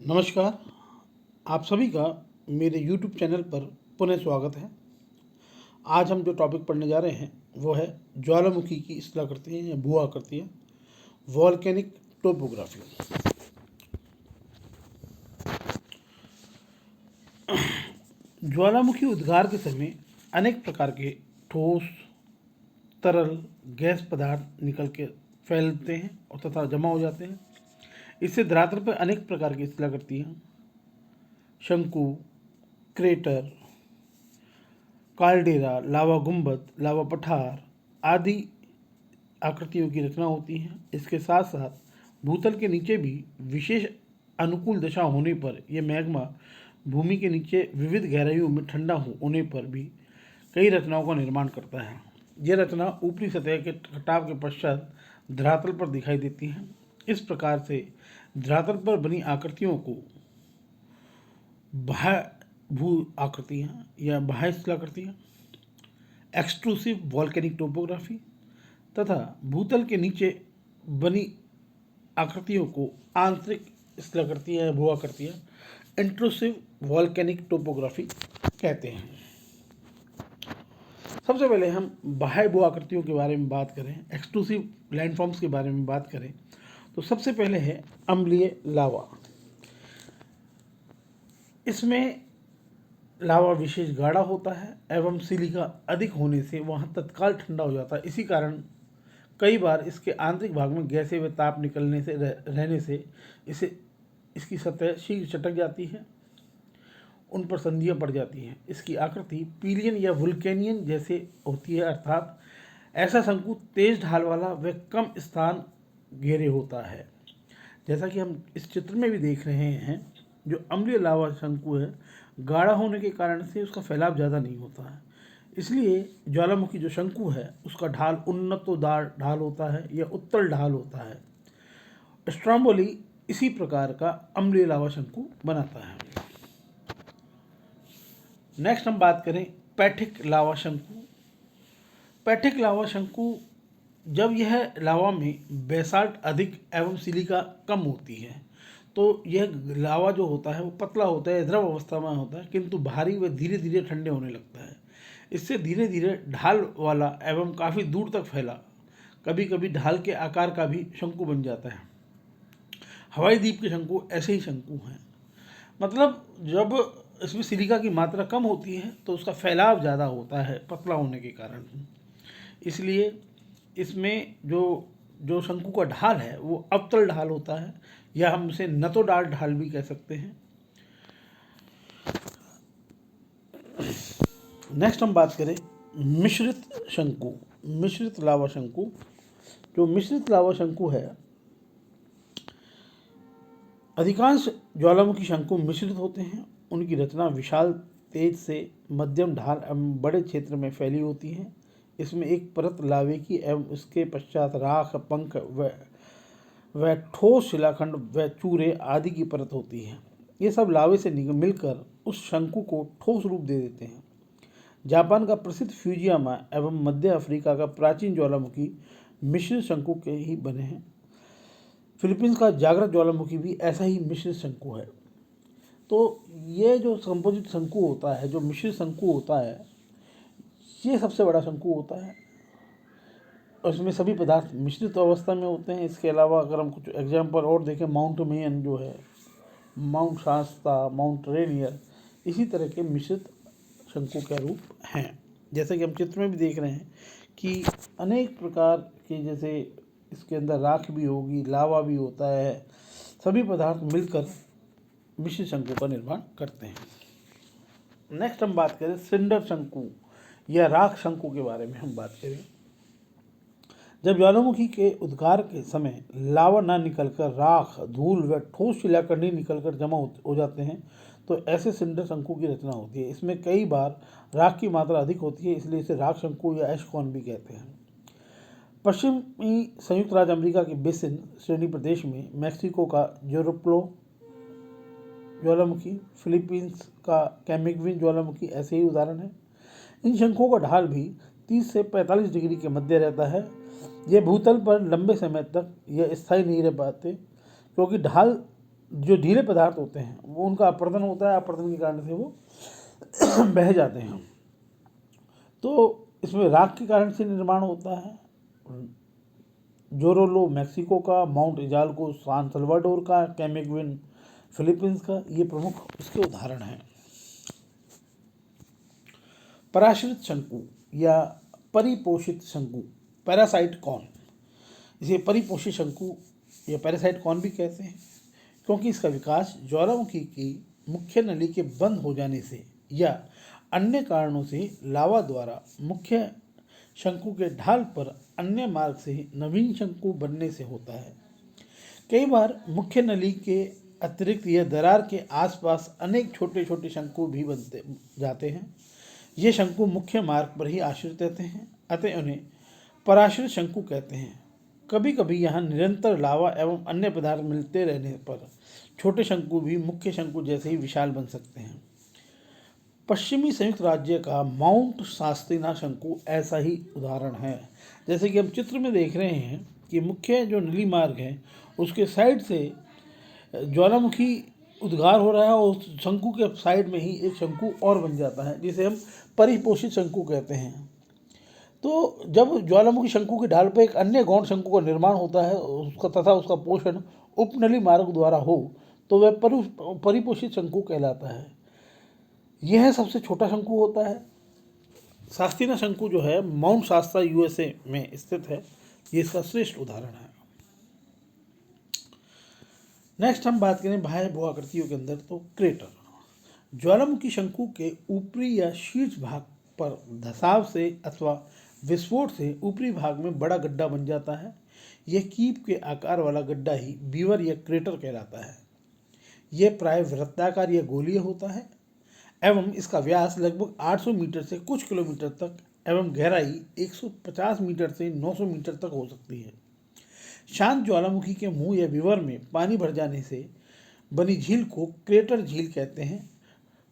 नमस्कार। आप सभी का मेरे YouTube चैनल पर पुनः स्वागत है। आज हम जो टॉपिक पढ़ने जा रहे हैं वो है ज्वालामुखी की स्थलाकृतियाँ या भू आकृतियाँ, वॉल्केनिक टोपोग्राफी। ज्वालामुखी उद्गार के समय अनेक प्रकार के ठोस, तरल, गैस पदार्थ निकल के फैलते हैं और तथा जमा हो जाते हैं। इससे धरातल पर अनेक प्रकार की स्थलाकृतियाँ, शंकु, क्रेटर, काल्डेरा, लावा गुंबद, लावा पठार आदि आकृतियों की रचना होती है। इसके साथ साथ भूतल के नीचे भी विशेष अनुकूल दशा होने पर यह मैग्मा भूमि के नीचे विविध गहराइयों में ठंडा होने पर भी कई रचनाओं का निर्माण करता है। यह रचना ऊपरी सतह के कटाव के पश्चात धरातल पर दिखाई देती है। इस प्रकार से धरातल पर बनी आकृतियों को बाह्य भू आकृतियाँ या बाह्य स्थलाकृतियाँ, एक्सट्रूसिव वॉल्केनिक टोपोग्राफी तथा भूतल के नीचे बनी आकृतियों को आंतरिक स्थलाकृतियाँ या भू आकृतियाँ, इंट्रूसिव वॉल्केनिक टोपोग्राफी कहते हैं। सबसे पहले हम बाह्य भू आकृतियों के बारे में बात करें, एक्सट्रूसिव लैंडफॉर्म्स के बारे में बात करें तो सबसे पहले है अम्लीय लावा। इसमें लावा विशेष गाढ़ा होता है एवं सिलिका अधिक होने से वहाँ तत्काल ठंडा हो जाता है। इसी कारण कई बार इसके आंतरिक भाग में गैसें व ताप निकलने से रहने से इसकी सतह शीघ्र चटक जाती है, उन पर संधियाँ पड़ जाती हैं। इसकी आकृति पीलियन या वुल्केनियन जैसे होती है, अर्थात ऐसा शंकु तेज ढाल वाला व कम स्थान घेरे होता है। जैसा कि हम इस चित्र में भी देख रहे हैं, जो अम्लीय लावा शंकु है गाढ़ा होने के कारण से उसका फैलाव ज़्यादा नहीं होता है। इसलिए ज्वालामुखी जो शंकु है उसका ढाल उन्नतोदार ढाल होता है या उत्तल ढाल होता है। स्ट्रोम्बोली इसी प्रकार का अम्लीय लावा शंकु बनाता है। नेक्स्ट हम बात करें पैठिक लावा शंकु। पैठिक लावा शंकु जब यह लावा में बेसाल्ट अधिक एवं सिलिका कम होती है तो यह लावा जो होता है वो पतला होता है, द्रव अवस्था में होता है, किंतु भारी व धीरे धीरे ठंडे होने लगता है। इससे धीरे धीरे ढाल वाला एवं काफ़ी दूर तक फैला, कभी कभी ढाल के आकार का भी शंकु बन जाता है। हवाई द्वीप के शंकु ऐसे ही शंकु हैं। मतलब जब इसमें सिलिका की मात्रा कम होती है तो उसका फैलाव ज़्यादा होता है पतला होने के कारण। इसलिए इसमें जो शंकु का ढाल है वो अवतल ढाल होता है या हम इसे नतोडाल ढाल भी कह सकते हैं। नेक्स्ट हम बात करें मिश्रित शंकु, मिश्रित लावा शंकु। जो मिश्रित लावा शंकु है, अधिकांश ज्वालामुखी शंकु मिश्रित होते हैं। उनकी रचना विशाल, तेज से मध्यम ढाल एवं बड़े क्षेत्र में फैली होती है। इसमें एक परत लावे की एवं उसके पश्चात राख, पंख व ठोस शिलाखंड व चूरे आदि की परत होती है। ये सब लावे से मिलकर उस शंकु को ठोस रूप दे देते हैं। जापान का प्रसिद्ध फ्यूजियामा एवं मध्य अफ्रीका का प्राचीन ज्वालामुखी मिश्रित शंकु के ही बने हैं। फिलीपींस का जागृत ज्वालामुखी भी ऐसा ही मिश्रित शंकु है। तो ये जो कंपोजिट शंकु होता है, जो मिश्रित शंकु होता है, ये सबसे बड़ा शंकु होता है और इसमें सभी पदार्थ मिश्रित अवस्था में होते हैं। इसके अलावा अगर हम कुछ एग्जाम्पल और देखें, माउंट मेयन जो है, माउंट शास्ता, माउंट रेनियर, इसी तरह के मिश्रित शंकु के रूप हैं। जैसे कि हम चित्र में भी देख रहे हैं कि अनेक प्रकार के, जैसे इसके अंदर राख भी होगी, लावा भी होता है, सभी पदार्थ मिलकर मिश्रित शंकु का निर्माण करते हैं। नेक्स्ट हम बात करें सिंडर शंकु या राख शंकु के बारे में हम बात करें। जब ज्वालामुखी के उद्गार के समय लावा न निकलकर राख, धूल व ठोस शिलाखंड निकलकर जमा हो जाते हैं तो ऐसे सिंडर शंकु की रचना होती है। इसमें कई बार राख की मात्रा अधिक होती है, इसलिए इसे राख शंकु या एशकॉन भी कहते हैं। पश्चिमी संयुक्त राज्य अमेरिका के बेसिन श्रेणी प्रदेश में मैक्सिको का जोरोप्लो ज्वालामुखी, फिलीपींस का कैमिगविन ज्वालामुखी ऐसे ही उदाहरण है। इन शंकुओं का ढाल भी 30 से 45 डिग्री के मध्य रहता है। ये भूतल पर लंबे समय तक यह स्थायी नहीं रह पाते क्योंकि ढाल जो ढीले पदार्थ होते हैं वो उनका अपरदन होता है, अपरदन के कारण से वो बह जाते हैं। तो इसमें राख के कारण से निर्माण होता है। जोरोलो मैक्सिको का, माउंट इजाल्को सान सल्वाडोर का, कैमेगुइन फिलीपींस का, ये प्रमुख इसके उदाहरण हैं। पराश्रित शंकु या परिपोषित शंकु, पैरासाइट कॉर्न, इसे परिपोषित शंकु या पैरासाइट कॉर्न भी कहते हैं, क्योंकि इसका विकास ज्वालामुखी की मुख्य नली के बंद हो जाने से या अन्य कारणों से लावा द्वारा मुख्य शंकु के ढाल पर अन्य मार्ग से नवीन शंकु बनने से होता है। कई बार मुख्य नली के अतिरिक्त यह दरार के आसपास अनेक छोटे छोटे शंकु भी बनते जाते हैं। ये शंकु मुख्य मार्ग पर ही आश्रित रहते हैं, अतः उन्हें पराश्रित शंकु कहते हैं। कभी कभी यहाँ निरंतर लावा एवं अन्य पदार्थ मिलते रहने पर छोटे शंकु भी मुख्य शंकु जैसे ही विशाल बन सकते हैं। पश्चिमी संयुक्त राज्य का माउंट शास्त्रीना शंकु ऐसा ही उदाहरण है। जैसे कि हम चित्र में देख रहे हैं कि मुख्य जो नली मार्ग है उसके साइड से ज्वालामुखी उद्गार हो रहा है और उस शंकु के साइड में ही एक शंकु और बन जाता है, जिसे हम परिपोषित शंकु कहते हैं। तो जब ज्वालामुखी शंकु की ढाल पर एक अन्य गौण शंकु का निर्माण होता है उसका तथा उसका पोषण उपनली मार्ग द्वारा हो तो वह परिपोषित शंकु कहलाता है। यह सबसे छोटा शंकु होता है। शास्त्रीना शंकु जो है माउंट शास्त्रा USA में स्थित है, ये इसका श्रेष्ठ उदाहरण है। नेक्स्ट हम बात करें बाह्य भूआकृतियों के अंदर, तो क्रेटर। ज्वालामुखी शंकु के ऊपरी या शीर्ष भाग पर धसाव से अथवा विस्फोट से ऊपरी भाग में बड़ा गड्ढा बन जाता है। यह कीप के आकार वाला गड्ढा ही बीवर या क्रेटर कहलाता है। यह प्राय वृत्ताकार या गोलीय होता है एवं इसका व्यास लगभग 800 मीटर से कुछ किलोमीटर तक एवं गहराई 150 मीटर से 900 मीटर तक हो सकती है। शांत ज्वालामुखी के मुंह या विवर में पानी भर जाने से बनी झील को क्रेटर झील कहते हैं।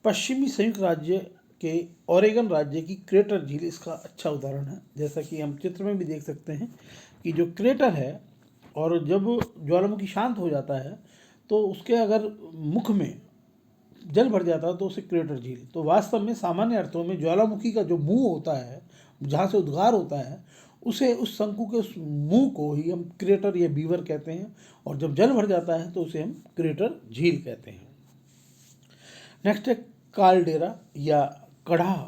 पश्चिमी संयुक्त राज्य के ओरेगन राज्य की क्रेटर झील इसका अच्छा उदाहरण है। जैसा कि हम चित्र में भी देख सकते हैं कि जो क्रेटर है और जब ज्वालामुखी शांत हो जाता है तो उसके अगर मुख में जल भर जाता है तो उसे क्रेटर झील। तो वास्तव में सामान्य अर्थों में ज्वालामुखी का जो मुंह होता है जहाँ से उद्गार होता है उसे उस शंकु के उस मुंह को ही हम क्रेटर या बीवर कहते हैं, और जब जल भर जाता है तो उसे हम क्रेटर झील कहते हैं। नेक्स्ट है कालडेरा या कड़ाह।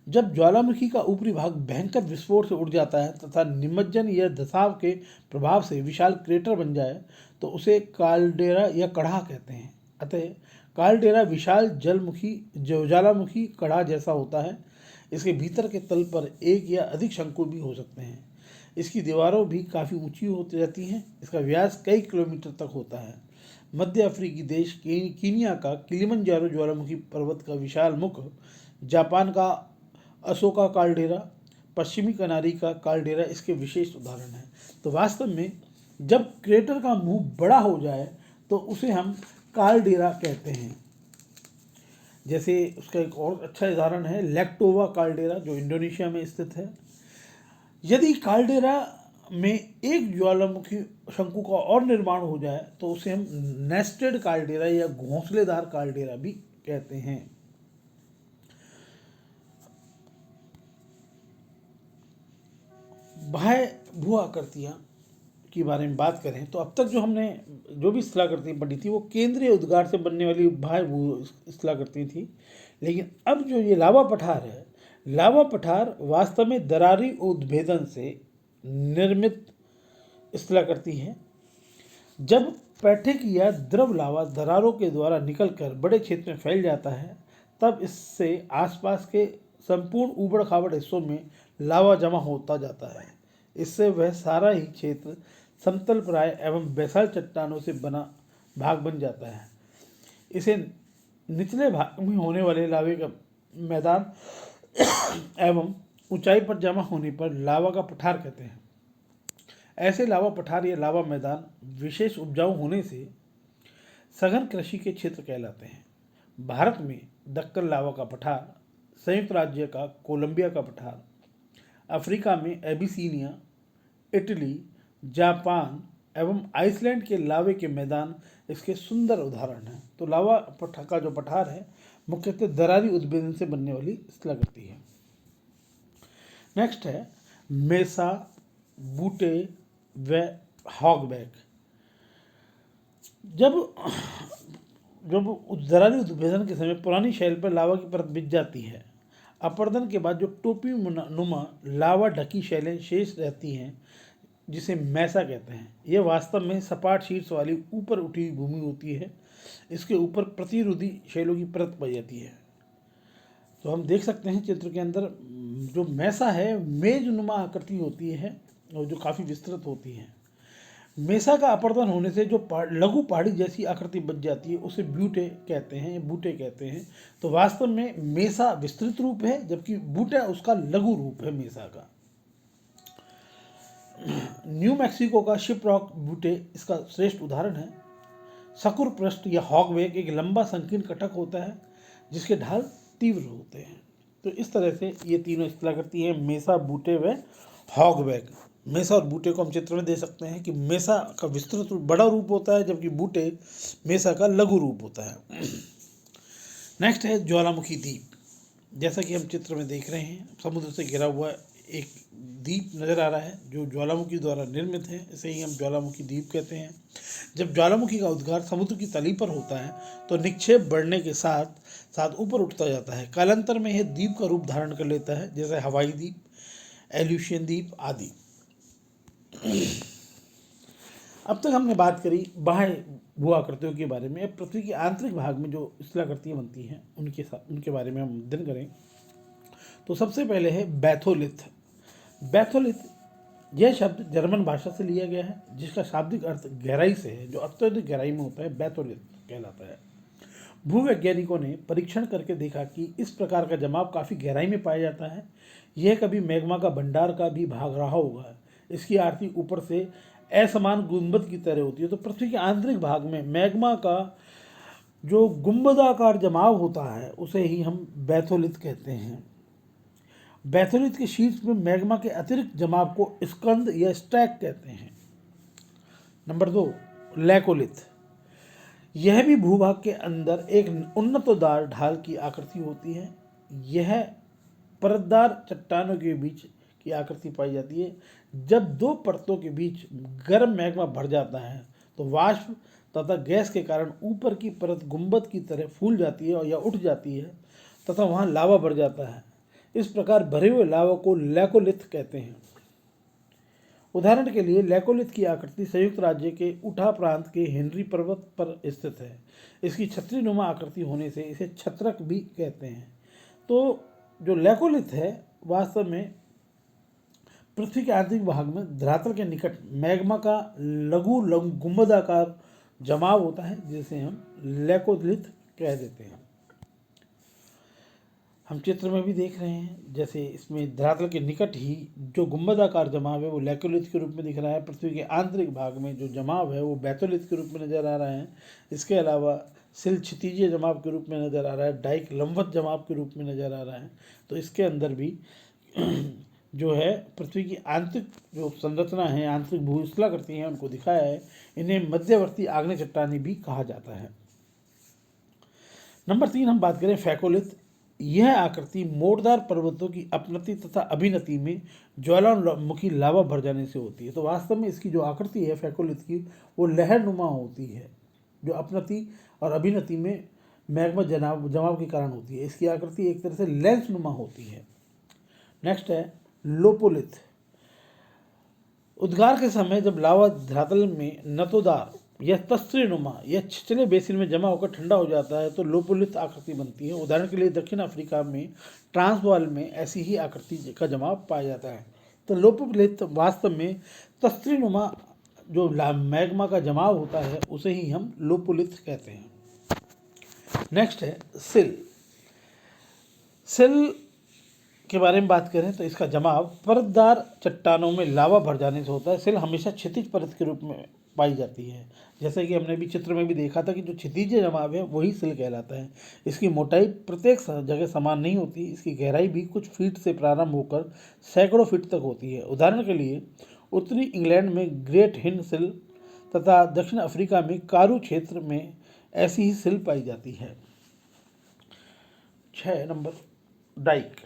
जब ज्वालामुखी का ऊपरी भाग भयंकर विस्फोट से उड़ जाता है तथा निमज्जन या धसाव के प्रभाव से विशाल क्रेटर बन जाए तो उसे कालडेरा या कड़ाह कहते हैं। अतः कालडेरा विशाल ज्वालामुखी कड़ाह जैसा होता है। इसके भीतर के तल पर एक या अधिक शंकु भी हो सकते हैं। इसकी दीवारों भी काफ़ी ऊंची होती रहती हैं। इसका व्यास कई किलोमीटर तक होता है। मध्य अफ्रीकी देश कीनिया का किलिमंजारो ज्वालामुखी पर्वत का विशाल मुख, जापान का अशोका कालडेरा, पश्चिमी कनारी का कालडेरा इसके विशेष उदाहरण हैं। तो वास्तव में जब क्रेटर का मुंह बड़ा हो जाए तो उसे हम कालडेरा कहते हैं। जैसे उसका एक और अच्छा उदाहरण है लैक्टोवा कालडेरा जो इंडोनेशिया में स्थित है। यदि कालडेरा में एक ज्वालामुखी शंकु का और निर्माण हो जाए तो उसे हम नेस्टेड कालडेरा या घोंसलेदार कालडेरा भी कहते हैं। बाह्य भू आकृतियाँ के बारे में बात करें तो अब तक जो हमने जो भी स्थलाकृतियाँ पढ़ी थी वो केंद्रीय उद्गार से बनने वाली बाह्य भू स्थलाकृतियाँ थी। लेकिन अब जो ये लावा पठार है, लावा पठार वास्तव में दरारी उद्भेदन से निर्मित स्थलाकृति है। जब पैठिक या द्रव लावा दरारों के द्वारा निकलकर बड़े क्षेत्र में फैल जाता है तब इससे आसपास के संपूर्ण ऊबड़ खाबड़ हिस्सों में लावा जमा होता जाता है। इससे वह सारा ही क्षेत्र समतल प्राय एवं बैसाल्ट चट्टानों से बना भाग बन जाता है। इसे निचले भाग में होने वाले लावे का मैदान एवं ऊंचाई पर जमा होने पर लावा का पठार कहते हैं। ऐसे लावा पठार या लावा मैदान विशेष उपजाऊ होने से सघन कृषि के क्षेत्र कहलाते हैं। भारत में दक्कन लावा का पठार, संयुक्त राज्य का कोलंबिया का पठार, अफ्रीका में एबिसीनिया, इटली, जापान एवं आइसलैंड के लावे के मैदान इसके सुंदर उदाहरण हैं। तो लावा का जो पठार है मुख्यतः दरारी उद्भेदन से बनने वाली स्थलाकृति है। नेक्स्ट है मेसा, बूटे व हॉगबैक। जब दरारी उद्भेदन के समय पुरानी शैल पर लावा की परत बिछ जाती है, अपरदन के बाद जो टोपी नुमा लावा ढकी शैलें शेष रहती हैं जिसे मैसा कहते हैं, यह वास्तव में सपाट शीर्ष वाली ऊपर उठी हुई भूमि होती है। इसके ऊपर प्रतिरोधी शैलों की परत पाई जाती है। तो हम देख सकते हैं चित्र के अंदर जो मैसा है मेज नुमा आकृति होती है और जो काफ़ी विस्तृत होती है। मेसा का अपरदन होने से जो लघु पहाड़ी जैसी आकृति बच जाती है उसे बूटे कहते हैं। तो वास्तव में मेसा विस्तृत रूप है जबकि बूटा उसका लघु रूप है मेसा का। न्यू मैक्सिको का शिपरॉक बूटे इसका श्रेष्ठ उदाहरण है। सकुर पृष्ठ या हॉगबैक एक लंबा संकीर्ण कटक होता है जिसके ढाल तीव्र होते हैं। तो इस तरह से ये तीनों स्थलाकृति हैं, मेसा, बूटे व हॉगबैक। मेसा और बूटे को हम चित्र में दे सकते हैं कि मेसा का विस्तृत बड़ा रूप होता है जबकि बूटे मेसा का लघु रूप होता है। नेक्स्ट है ज्वालामुखी द्वीप। जैसा कि हम चित्र में देख रहे हैं, समुद्र से घिरा हुआ एक द्वीप नज़र आ रहा है जो ज्वालामुखी द्वारा निर्मित है। इसे ही हम ज्वालामुखी द्वीप कहते हैं। जब ज्वालामुखी का उद्गार समुद्र की तली पर होता है तो निक्षेप बढ़ने के साथ साथ ऊपर उठता जाता है। कालांतर में यह द्वीप का रूप धारण कर लेता है, जैसे हवाई द्वीप, एल्यूशियन द्वीप आदि। अब तक हमने बात करी बाह्य भू आकृतियों के बारे में। अब पृथ्वी के आंतरिक भाग में जो स्थलाकृतियाँ बनती हैं उनके बारे में हम अध्ययन करें। तो सबसे पहले है बैथोलिथ। बैथोलिथ यह शब्द जर्मन भाषा से लिया गया है जिसका शाब्दिक अर्थ गहराई से है। जो अत्यधिक गहराई में होता है बैथोलिथ कहलाता है। भूवैज्ञानिकों ने परीक्षण करके देखा कि इस प्रकार का जमाव काफ़ी गहराई में पाया जाता है। यह कभी मैग्मा का भंडार का भी भाग रहा होगा। इसकी आकृति ऊपर से असमान गुंबद की तरह होती है। तो पृथ्वी के आंतरिक भाग में मैग्मा का जो गुंबदाकार जमाव होता है उसे ही हम बैथोलिथ कहते हैं। बैथोलिथ के शीर्ष में मैग्मा के अतिरिक्त जमाव को स्कंद या स्टैक कहते हैं। Number 2, laccolith. यह भी भूभाग के अंदर एक उन्नतोदार ढाल की आकृति होती है। यह परतदार चट्टानों के बीच की आकृति पाई जाती है। जब दो परतों के बीच गर्म मैग्मा भर जाता है तो वाष्प तथा गैस के कारण ऊपर की परत गुंबद की तरह फूल जाती है या उठ जाती है तथा वहाँ लावा भर जाता है। इस प्रकार भरे हुए लावा को लैकोलिथ कहते हैं। उदाहरण के लिए लैकोलिथ की आकृति संयुक्त राज्य के उठा प्रांत के हेनरी पर्वत पर स्थित है। इसकी छतरी नुमा आकृति होने से इसे छत्रक भी कहते हैं। तो जो लैकोलिथ है वास्तव में पृथ्वी के आंतरिक भाग में धरातल के निकट मैग्मा का लघु गुंबदाकार जमाव होता है जिसे हम लैकोलिथ कह देते हैं। हम चित्र में भी देख रहे हैं जैसे इसमें धरातल के निकट ही जो गुंबदाकार जमाव है वो लैकोलिथ के रूप में दिख रहा है। पृथ्वी के आंतरिक भाग में जो जमाव है वो बैथोलिथ के रूप में नज़र आ रहा है। इसके अलावा सिल क्षितिजीय जमाव के रूप में नज़र आ रहा है, डाइक लंबवत जमाव के रूप में नज़र आ रहा है। तो इसके अंदर भी जो है पृथ्वी की आंतरिक जो संरचना है, आंतरिक भूस्थलाकृति हैं, उनको दिखाया है। इन्हें मध्यवर्ती आग्नेय चट्टानी भी कहा जाता है। नंबर 3 हम बात करें फैकोलिथ। यह आकृति मोड़दार पर्वतों की अपनति तथा अभिनति में ज्वालामुखी लावा भर जाने से होती है। तो वास्तव में इसकी जो आकृति है फैकोलिथ की वो लहरनुमा होती है जो अपनति और अभिनति में मैग्मा जमाव के कारण होती है। इसकी आकृति एक तरह से लेंस नुमा होती है। नेक्स्ट है लोपोलिथ। उद्गार के समय जब लावा धरातल में नतोदार या तस्त्रीनुमा या छिछले बेसिन में जमा होकर ठंडा हो जाता है तो लोपोलिथ आकृति बनती है। उदाहरण के लिए दक्षिण अफ्रीका में ट्रांसवाल में ऐसी ही आकृति का जमाव पाया जाता है। तो लोपोलिथ वास्तव में तस्त्रीनुमा जो मैग्मा का जमाव होता है उसे ही हम लोपोलिथ कहते हैं। नेक्स्ट है सिल। सिल के बारे में बात करें तो इसका जमाव परतदार चट्टानों में लावा भर जाने से होता है। सिल हमेशा क्षितिज परत के रूप में पाई जाती है। जैसे कि हमने भी चित्र में भी देखा था कि जो क्षितिज जमाव है वही सिल कहलाता है। इसकी मोटाई प्रत्येक जगह समान नहीं होती। इसकी गहराई भी कुछ फीट से प्रारंभ होकर सैकड़ों फीट तक होती है। उदाहरण के लिए उत्तरी इंग्लैंड में ग्रेट हिंड सिल तथा दक्षिण अफ्रीका में कारू क्षेत्र में ऐसी ही सिल पाई जाती है। 6 नंबर, डाइक।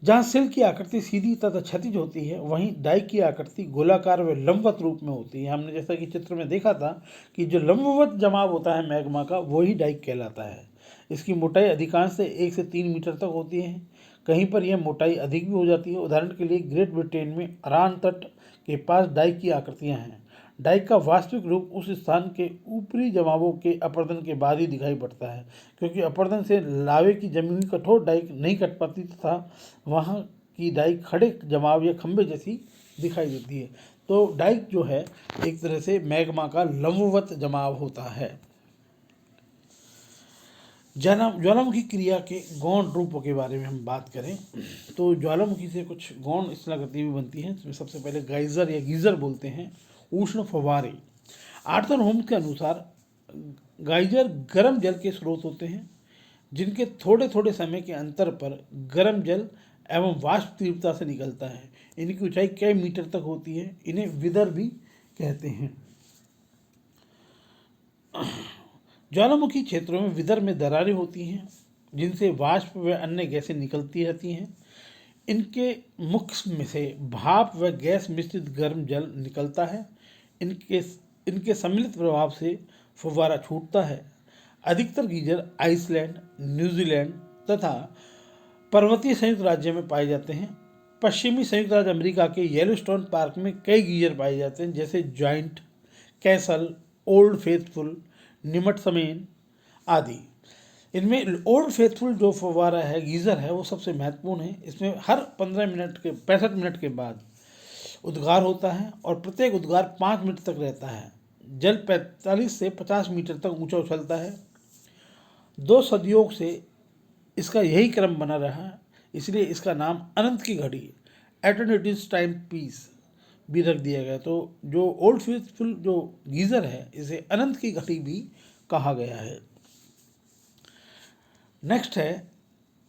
जहाँ सिल की आकृति सीधी तथा क्षैतिज होती है, वहीं डाइक की आकृति गोलाकार व लंबवत रूप में होती है। हमने जैसा कि चित्र में देखा था कि जो लंबवत जमाव होता है मैग्मा का, वही डाइक कहलाता है। इसकी मोटाई अधिकांश से 1 से 3 मीटर तक होती है। कहीं पर यह मोटाई अधिक भी हो जाती है। उदाहरण के लिए ग्रेट ब्रिटेन में अरान तट के पास डाइक की आकृतियाँ हैं। डाइक का वास्तविक रूप उस स्थान के ऊपरी जमावों के अपर्दन के बाद ही दिखाई पड़ता है, क्योंकि अपर्दन से लावे की जमी हुई कठोर डाइक नहीं कट पाती तथा वहाँ की डाइक खड़े जमाव या खंभे जैसी दिखाई देती है। तो डाइक जो है एक तरह से मैग्मा का लंबवत जमाव होता है। ज्वालामुखी क्रिया के गौण रूपों के बारे में हम बात करें तो ज्वालामुखी से कुछ गौण स्थलाकृति भी बनती हैं। इसमें सबसे पहले गाइजर या गीजर बोलते हैं, उष्ण फव्वारे। आर्थर होम्स के अनुसार गाइजर गर्म जल के स्रोत होते हैं जिनके थोड़े थोड़े समय के अंतर पर गर्म जल एवं वाष्प तीव्रता से निकलता है। इनकी ऊंचाई कई मीटर तक होती है। इन्हें विदर भी कहते हैं। ज्वालामुखी क्षेत्रों में विदर में दरारें होती हैं जिनसे वाष्प व अन्य गैसें निकलती रहती हैं। इनके मुख में से भाप व गैस मिश्रित गर्म जल निकलता है। इनके सम्मिलित प्रभाव से फव्वारा छूटता है। अधिकतर गीजर आइसलैंड, न्यूजीलैंड तथा पर्वतीय संयुक्त राज्य में पाए जाते हैं। पश्चिमी संयुक्त राज्य अमेरिका के येलोस्टोन पार्क में कई गीजर पाए जाते हैं, जैसे joint, castle, old faithful, Nimat समेन आदि। इनमें ओल्ड फेथफुल जो फव्वारा है, गीज़र है, वो सबसे महत्वपूर्ण है। इसमें हर 65 मिनट के बाद उद्गार होता है और प्रत्येक उद्गार 5 मिनट तक रहता है। जल 45 से 50 मीटर तक ऊंचा उछलता है। 2 सदियों से इसका यही क्रम बना रहा, इसलिए इसका नाम अनंत की घड़ी, एटर्निटीज टाइम पीस भी रख दिया गया। तो जो ओल्ड फेथफुल जो गीज़र है, इसे अनंत की घड़ी भी कहा गया है। नेक्स्ट है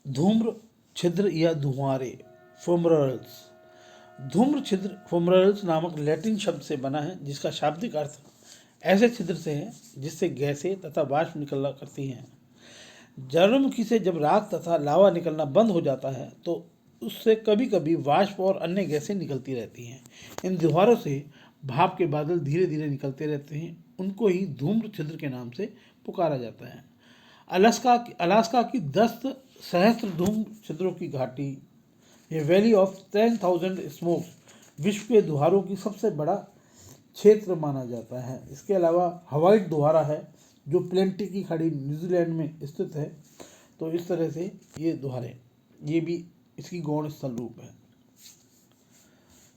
धूम्र छिद्र या धुआंरे, फोमरल्स। धूम्र छिद्र फोमरल्स नामक लैटिन शब्द से बना है, जिसका शाब्दिक अर्थ ऐसे छिद्र से है जिससे गैसें तथा वाष्प निकला करती हैं। ज्वालामुखी से जब राख तथा लावा निकलना बंद हो जाता है तो उससे कभी कभी वाष्प और अन्य गैसें निकलती रहती हैं। इन दीवारों से भाप के बादल धीरे धीरे निकलते रहते हैं। उनको ही धूम्र छिद्र के नाम से पुकारा जाता है। अलास्का की 10 सहस्त्र धूम्र छिद्रों की घाटी, ये वैली ऑफ 10,000 स्मोक्स, विश्व के दुहारों की सबसे बड़ा क्षेत्र माना जाता है। इसके अलावा हवाई दुहारा है जो प्लेंटी की खाड़ी न्यूजीलैंड में स्थित है। तो इस तरह से ये दुहारे, ये भी इसकी गौण स्थल रूप है।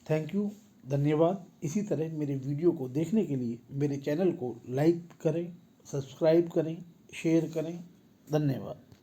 थैंक यू, धन्यवाद। इसी तरह मेरे वीडियो को देखने के लिए मेरे चैनल को लाइक करें, सब्सक्राइब करें, शेयर करें। धन्यवाद।